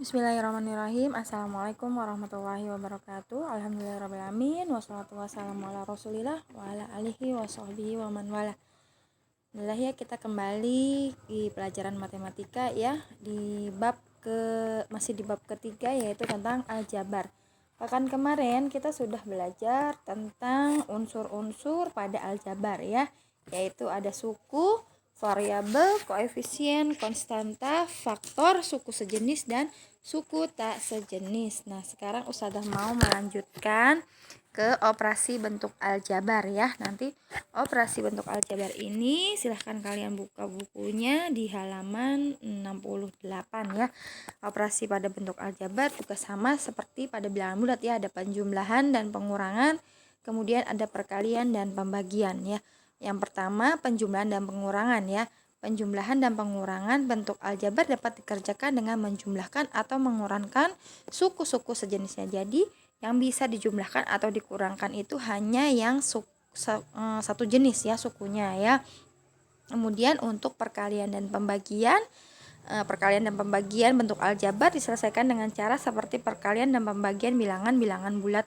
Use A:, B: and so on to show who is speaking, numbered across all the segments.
A: Bismillahirrahmanirrahim. Assalamualaikum warahmatullahi wabarakatuh. Alhamdulillahirrahmanirrahim. Wassalatu wassalamu ala rasulillah wa ala alihi wa sahbihi wa man wala. Alhamdulillah ya, kita kembali di pelajaran matematika ya, masih di bab ketiga, yaitu tentang aljabar. Pekan kemarin kita sudah belajar tentang unsur-unsur pada aljabar ya, yaitu ada suku, variabel, koefisien, konstanta, faktor, suku sejenis dan suku tak sejenis. Nah, sekarang Ustazah mau melanjutkan ke operasi bentuk aljabar ya. Nanti operasi bentuk aljabar ini silahkan kalian buka bukunya di halaman 68 ya. Operasi pada bentuk aljabar juga sama seperti pada bilangan bulat ya, ada penjumlahan dan pengurangan, kemudian ada perkalian dan pembagian ya. Yang pertama, penjumlahan dan pengurangan ya. Penjumlahan dan pengurangan bentuk aljabar dapat dikerjakan dengan menjumlahkan atau mengurangkan suku-suku sejenisnya. Jadi, yang bisa dijumlahkan atau dikurangkan itu hanya yang satu jenis ya sukunya ya. Kemudian untuk perkalian dan pembagian bentuk aljabar diselesaikan dengan cara seperti perkalian dan pembagian bilangan-bilangan bulat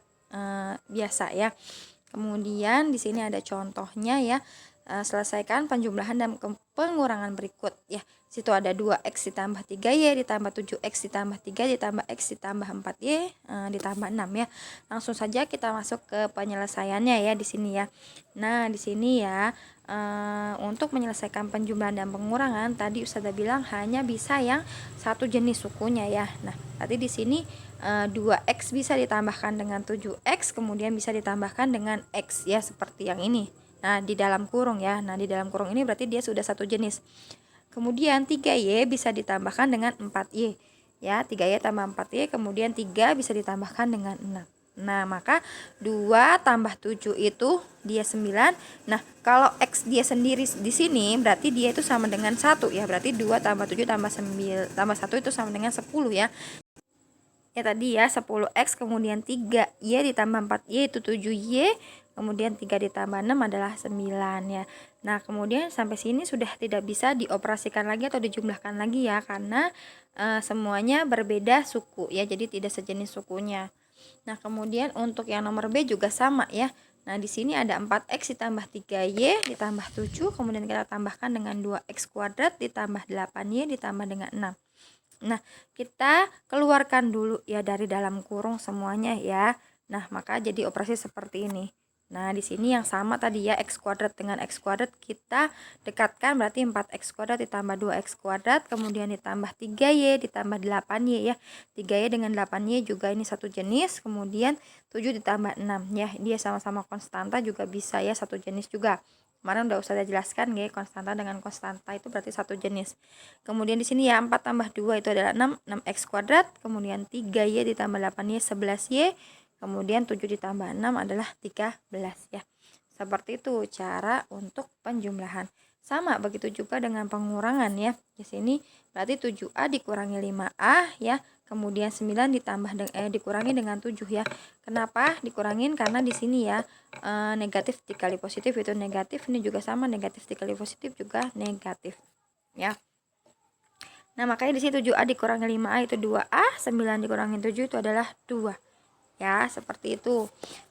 A: biasa ya. Kemudian di sini ada contohnya ya. Selesaikan penjumlahan dan pengurangan berikut ya. Situ ada 2x ditambah 3y ditambah 7x ditambah 3 ditambah x ditambah 4y ditambah 6 ya. Langsung saja kita masuk ke penyelesaiannya ya di sini ya. Nah, di sini ya untuk menyelesaikan penjumlahan dan pengurangan tadi Ustazah bilang hanya bisa yang satu jenis sukunya ya. Nah, tadi di sini 2x bisa ditambahkan dengan 7x, kemudian bisa ditambahkan dengan x ya, seperti yang ini. Nah, di dalam kurung ya. Nah, di dalam kurung ini berarti dia sudah satu jenis. Kemudian 3y bisa ditambahkan dengan 4y. Ya, 3y tambah 4y, kemudian 3 bisa ditambahkan dengan 6. Nah, maka 2 tambah 7 itu dia 9. Nah, kalau x dia sendiri di sini berarti dia itu sama dengan 1 ya. Berarti 2 tambah 7 tambah 9 tambah 1 itu sama dengan 10 ya. Ya tadi ya 10x, kemudian 3y ditambah 4y itu 7y, kemudian 3 ditambah 6 adalah 9 ya. Nah, kemudian sampai sini sudah tidak bisa dioperasikan lagi atau dijumlahkan lagi ya, karena semuanya berbeda suku ya, jadi tidak sejenis sukunya. Nah, kemudian untuk yang nomor B juga sama ya. Nah, di sini ada 4x ditambah 3y ditambah 7, kemudian kita tambahkan dengan 2x kuadrat ditambah 8y ditambah dengan 6. Nah, kita keluarkan dulu ya dari dalam kurung semuanya ya. Nah, maka jadi operasi seperti ini. Nah, di sini yang sama tadi ya, x kuadrat dengan x kuadrat kita dekatkan, berarti 4x kuadrat ditambah 2x kuadrat, kemudian ditambah 3y ditambah 8y ya. 3y dengan 8y juga ini satu jenis, kemudian 7 ditambah 6 ya. Dia sama-sama konstanta juga bisa ya, satu jenis juga. Kemarin udah Ustazah jelaskan ya, konstanta dengan konstanta itu berarti satu jenis. Kemudian di sini ya 4 tambah 2 itu adalah 6, 6x kuadrat, kemudian 3y ditambah 8y 11y, kemudian 7 ditambah 6 adalah 13 ya. Seperti itu cara untuk penjumlahan. Sama begitu juga dengan pengurangan ya. Di sini berarti 7a dikurangi 5a ya. Kemudian 9 dikurangi dengan 7 ya. Kenapa dikurangin? Karena di sini ya negatif dikali positif itu negatif, ini juga sama, negatif dikali positif juga negatif ya. Nah, makanya di sini 7a dikurangi 5a itu 2a, 9 dikurangi 7 itu adalah 2. Ya, seperti itu.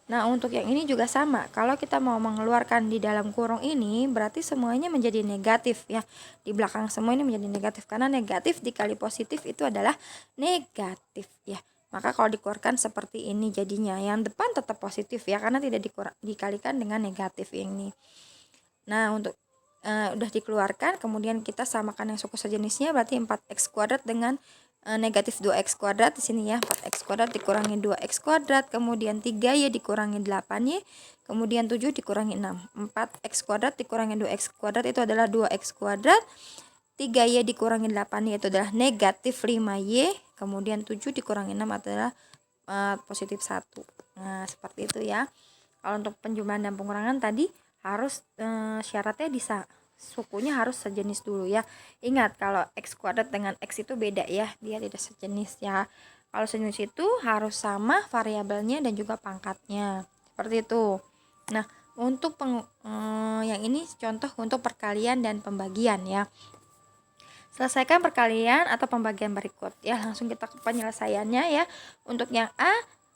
A: Nah, untuk yang ini juga sama. Kalau kita mau mengeluarkan di dalam kurung ini, berarti semuanya menjadi negatif ya. Di belakang semua ini menjadi negatif, karena negatif dikali positif itu adalah negatif ya. Maka kalau dikeluarkan seperti ini jadinya, yang depan tetap positif ya, karena tidak dikalikan dengan negatif ini. Nah, untuk udah dikeluarkan, kemudian kita samakan yang suku sejenisnya, berarti 4x kuadrat dengan negatif 2x kuadrat di sini ya. 4x kuadrat dikurangi 2x kuadrat, kemudian 3y dikurangi 8y, kemudian 7 dikurangi 6. 4x kuadrat dikurangi 2x kuadrat itu adalah 2x kuadrat. 3y dikurangi 8y itu adalah negatif 5y, kemudian 7 dikurangi 6 adalah positif 1. Nah, seperti itu ya. Kalau untuk penjumlahan dan pengurangan tadi harus syaratnya sukunya harus sejenis dulu ya. Ingat, kalau x kuadrat dengan x itu beda ya, dia tidak sejenis ya. Kalau sejenis itu harus sama variabelnya dan juga pangkatnya, seperti itu. Nah, untuk yang ini contoh untuk perkalian dan pembagian ya. Selesaikan perkalian atau pembagian berikut. Ya, langsung kita ke penyelesaiannya ya. Untuk yang A,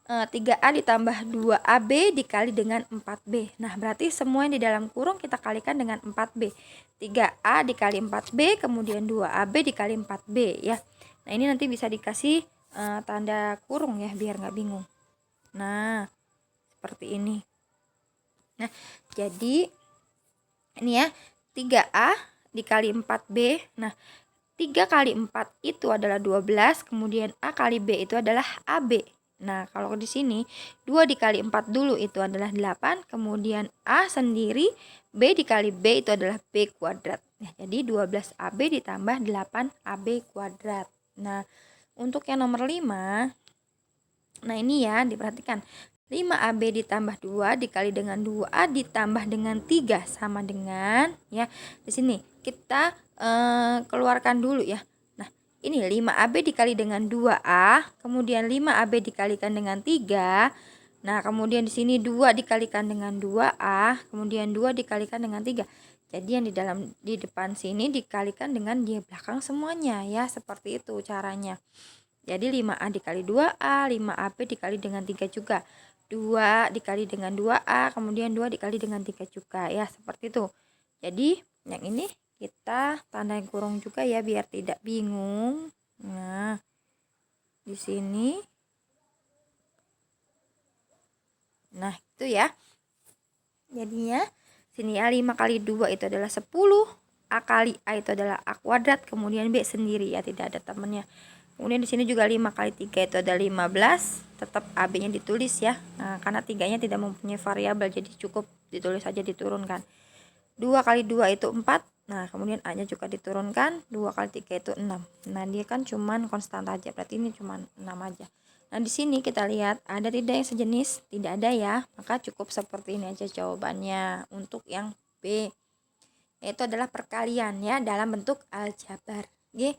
A: 3A ditambah 2AB dikali dengan 4B. Nah, berarti semua yang di dalam kurung kita kalikan dengan 4B. 3A dikali 4B, kemudian 2AB dikali 4B ya. Nah, ini nanti bisa dikasih tanda kurung ya, biar nggak bingung. Nah, seperti ini. Nah, jadi ini ya, 3A dikali 4B. Nah, 3 kali 4 itu adalah 12, kemudian A kali B itu adalah AB. Nah, kalau di sini 2 dikali 4 dulu itu adalah 8, kemudian A sendiri, B dikali B itu adalah B kuadrat. Nah, jadi 12AB ditambah 8AB kuadrat. Nah, untuk yang nomor 5, nah ini ya, diperhatikan. 5AB ditambah 2 dikali dengan 2A ditambah dengan 3 sama dengan ya. Di sini kita keluarkan dulu ya. Nah, ini 5AB dikali dengan 2A, kemudian 5AB dikalikan dengan 3. Nah, kemudian di sini 2 dikalikan dengan 2A, kemudian 2 dikalikan dengan 3. Jadi yang di depan sini dikalikan dengan di belakang semuanya ya, seperti itu caranya. Jadi 5A dikali 2A, 5AB dikali dengan 3 juga. 2 dikali dengan 2A, kemudian 2 dikali dengan 3 juga ya, seperti itu. Jadi yang ini kita tandain kurung juga ya, biar tidak bingung. Nah, di sini. Nah, itu ya. Jadinya sini ya, 5 kali 2 itu adalah 10. A kali A itu adalah A kuadrat, kemudian B sendiri ya, tidak ada temannya. Kemudian di sini juga 5 kali 3 itu ada 15, tetap AB-nya ditulis ya. Nah, karena 3-nya tidak mempunyai variabel, jadi cukup ditulis saja, diturunkan. 2 kali 2 itu 4. Nah, kemudian A-nya juga diturunkan. 2 kali 3 itu 6. Nah, dia kan cuman konstan aja, berarti ini cuman 6 aja. Nah, di sini kita lihat ada tidak yang sejenis? Tidak ada ya. Maka cukup seperti ini aja jawabannya untuk yang B. Yaitu adalah perkalian ya, dalam bentuk aljabar. Oke.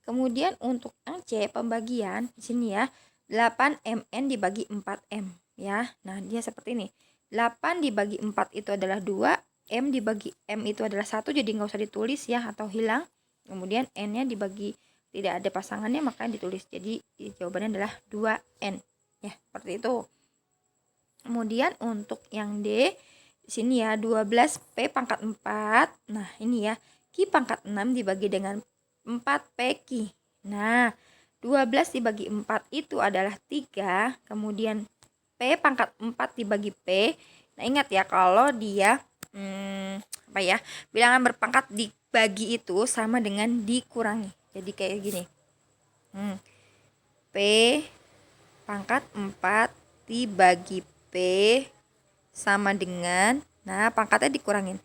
A: Kemudian untuk yang C, pembagian di sini ya, 8mn dibagi 4m ya. Nah, dia seperti ini. 8 dibagi 4 itu adalah 2, m dibagi m itu adalah 1, jadi nggak usah ditulis ya atau hilang. Kemudian n-nya dibagi tidak ada pasangannya, maka ditulis. Jadi jawabannya adalah 2n ya, seperti itu. Kemudian untuk yang D di sini ya, 12p pangkat 4. Nah, ini ya, Q pangkat 6 dibagi dengan 4P Q. Nah, 12 dibagi 4 itu adalah 3. Kemudian P pangkat 4 dibagi P. Nah, ingat ya, kalau dia bilangan berpangkat dibagi itu sama dengan dikurangi. Jadi kayak gini. P pangkat 4 dibagi P sama dengan, nah pangkatnya dikurangin,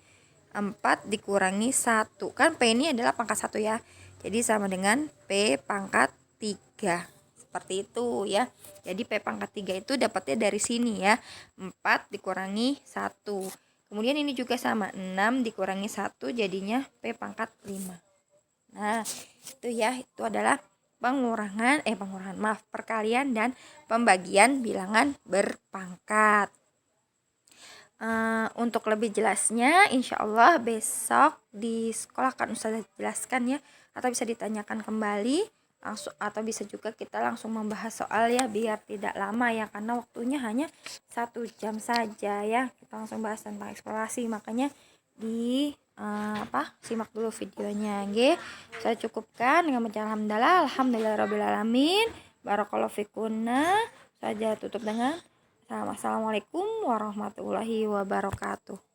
A: 4 dikurangi 1. Kan P ini adalah pangkat 1 ya. Jadi sama dengan P pangkat 3. Seperti itu ya. Jadi P pangkat 3 itu dapatnya dari sini ya. 4 dikurangi 1. Kemudian ini juga sama, 6 dikurangi 1 jadinya P pangkat 5. Nah, itu ya, itu adalah perkalian dan pembagian bilangan berpangkat. Untuk lebih jelasnya, insya Allah besok di sekolah akan Ustazah jelaskan ya, atau bisa ditanyakan kembali langsung, atau bisa juga kita langsung membahas soal ya, biar tidak lama ya, karena waktunya hanya 1 jam saja ya. Kita langsung bahas tentang eksplorasi, makanya simak dulu videonya. Oke, saya cukupkan dengan baca alhamdulillahirobbilalamin, barakallahu fikunna. Saja tutup dengan assalamualaikum warahmatullahi wabarakatuh.